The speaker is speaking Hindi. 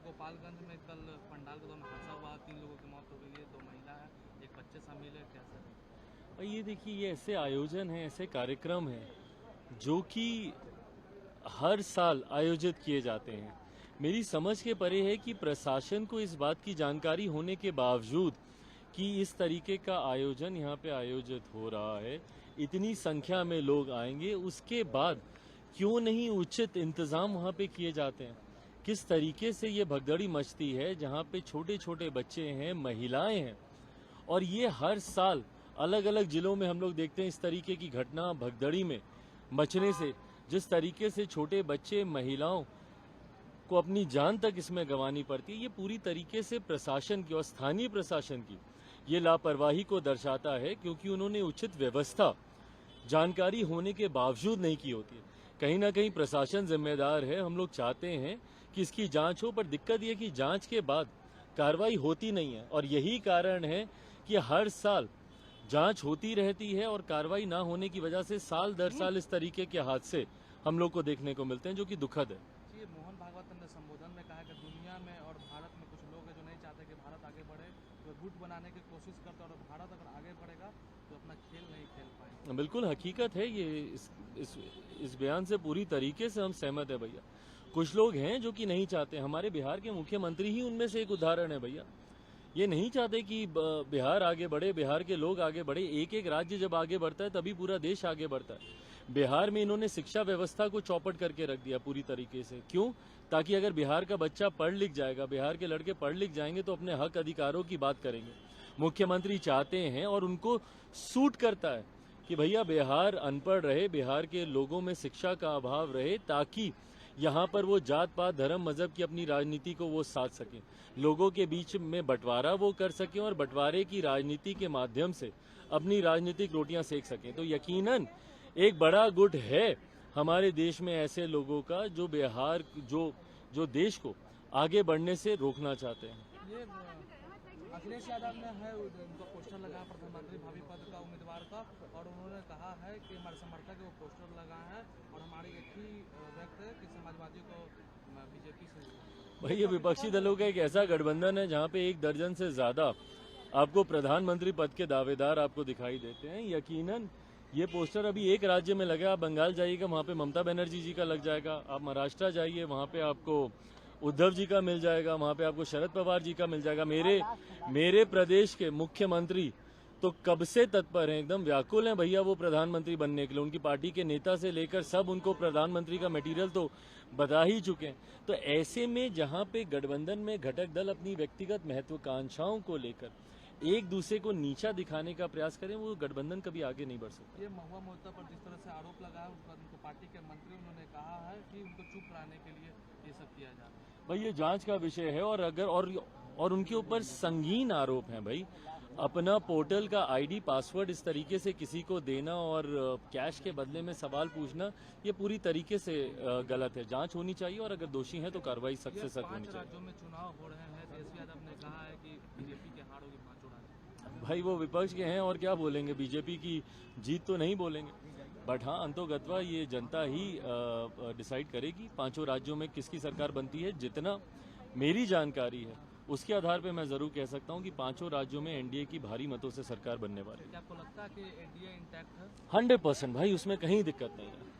गोपालगंज में कल पंडाल के दौरान हादसा हुआ, 3 लोगों की मौत हो गई है, 2 महिला है, एक बच्चे शामिल है, कैसा है? और ये देखिए, ये ऐसे आयोजन हैं, ऐसे कार्यक्रम हैं जो कि हर साल आयोजित किए जाते हैं। मेरी समझ के परे है कि प्रशासन को इस बात की जानकारी होने के बावजूद कि इस तरीके का आयोजन यहाँ पे आयोजित हो रहा है, इतनी संख्या में लोग आएंगे, उसके बाद क्यों नहीं उचित इंतजाम वहाँ पे किए जाते हैं। किस तरीके से ये भगदड़ी मचती है, जहाँ पे छोटे छोटे बच्चे हैं, महिलाएं हैं, और ये हर साल अलग अलग जिलों में हम लोग देखते हैं इस तरीके की घटना भगदड़ी में मचने से जिस तरीके से छोटे बच्चे, महिलाओं को अपनी जान तक इसमें गंवानी पड़ती है, ये पूरी तरीके से प्रशासन की और स्थानीय प्रशासन की ये लापरवाही को दर्शाता है, क्योंकि उन्होंने उचित व्यवस्था जानकारी होने के बावजूद नहीं की होती है। कहीं ना कहीं प्रशासन जिम्मेदार है। हम लोग चाहते हैं कि इसकी जांच हो, पर दिक्कत ये कि जांच के बाद कार्रवाई होती नहीं है, और यही कारण है कि हर साल जांच होती रहती है और कार्रवाई ना होने की वजह से साल दर साल इस तरीके के हादसे हम लोग को देखने को मिलते हैं, जो कि दुखद है। जी, मोहन भागवत ने संबोधन में कहा कि दुनिया में और भारत में कुछ लोग हैं जो नहीं चाहते कि भारत आगे बढ़े, तो गुट बनाने की कोशिश करते हैं, और भारत अगर आगे बढ़ेगा तो अपना खेल नहीं खेल पाएंगे। बिल्कुल हकीकत है ये। इस बयान से पूरी तरीके से हम सहमत है भैया। कुछ लोग हैं जो कि नहीं चाहते। हमारे बिहार के मुख्यमंत्री ही उनमें से एक उदाहरण है भैया। ये नहीं चाहते कि बिहार आगे बढ़े, बिहार के लोग आगे बढ़े। एक एक राज्य जब आगे बढ़ता है तभी पूरा देश आगे बढ़ता है। बिहार में इन्होंने शिक्षा व्यवस्था को चौपट करके रख दिया पूरी तरीके से। क्यों? ताकि अगर बिहार का बच्चा पढ़ लिख जाएगा, बिहार के लड़के पढ़ लिख जाएंगे तो अपने हक अधिकारों की बात करेंगे। मुख्यमंत्री चाहते हैं और उनको सूट करता है कि भैया बिहार अनपढ़ रहे, बिहार के लोगों में शिक्षा का अभाव रहे, ताकि यहाँ पर वो जात पात धर्म मजहब की अपनी राजनीति को वो साध सकें, लोगों के बीच में बंटवारा वो कर सकें और बंटवारे की राजनीति के माध्यम से अपनी राजनीतिक रोटियां सेक सकें। तो यकीनन एक बड़ा गुट है हमारे देश में ऐसे लोगों का जो बिहार जो देश को आगे बढ़ने से रोकना चाहते हैं। ये अखिलेश यादव ने है उनका पोस्टर लगा प्रधानमंत्री भावी पद का उम्मीदवार का, और उन्होंने कहा है कि हमारे समर्थक वो पोस्टर लगा है, और हमारी एक ही व्यक्त है कि समाजवादी को बीजेपी से। भाई, ये विपक्षी दलों का एक ऐसा गठबंधन है जहाँ पे 1 दर्जन से ज्यादा आपको प्रधानमंत्री पद के दावेदार आपको दिखाई देते हैं। यकीनन ये पोस्टर अभी एक राज्य में लगा। आप बंगाल जाइएगा, वहाँ पे ममता बनर्जी जी का लग जाएगा। आप महाराष्ट्र जाइए, वहाँ पे आपको उद्धव जी का मिल जाएगा, वहाँ पे आपको शरद पवार जी का मिल जाएगा। मेरे प्रदेश के मुख्यमंत्री तो कब से तत्पर हैं, एकदम व्याकुल हैं भैया वो प्रधानमंत्री बनने के लिए। उनकी पार्टी के नेता से लेकर सब उनको प्रधानमंत्री का मटेरियल तो बता ही चुके हैं। तो ऐसे में जहाँ पे गठबंधन में घटक दल अपनी व्यक्तिगत महत्वाकांक्षाओं को लेकर एक दूसरे को नीचा दिखाने का प्रयास करें, वो गठबंधन कभी आगे नहीं बढ़ सकता। ये महुआ मोर्चा पर जिस तरह से आरोप लगा है, उनको पार्टी के मंत्री उन्होंने कहा है कि उनको चुप रहने के लिए ये सब किया जा रहा है। भाई, ये जांच का विषय है, और अगर और उनके ऊपर संगीन आरोप हैं भाई। अपना पोर्टल का आईडी पासवर्ड इस तरीके से किसी को देना और कैश के बदले में सवाल पूछना, ये पूरी तरीके से गलत है। जांच होनी चाहिए, और अगर दोषी हैं तो कार्रवाई सख्त से सख्त होनी चाहिए। 5 राज्यों में चुनाव हो रहे हैं, तेजस्वी यादव ने कहा है कि बीजेपी के हार होगी 5 राज्यों। भाई, वो विपक्ष के हैं और क्या बोलेंगे, बीजेपी की जीत तो नहीं बोलेंगे, बट हाँ, अंतोगत्वा ये जनता ही डिसाइड करेगी 5 राज्यों में किसकी सरकार बनती है। जितना मेरी जानकारी है उसके आधार पे मैं जरूर कह सकता हूँ कि 5 राज्यों में एनडीए की भारी मतों से सरकार बनने वाली है। क्या आपको लगता है कि एनडीए इंटैक्ट है? 100% भाई, उसमें कहीं दिक्कत नहीं है।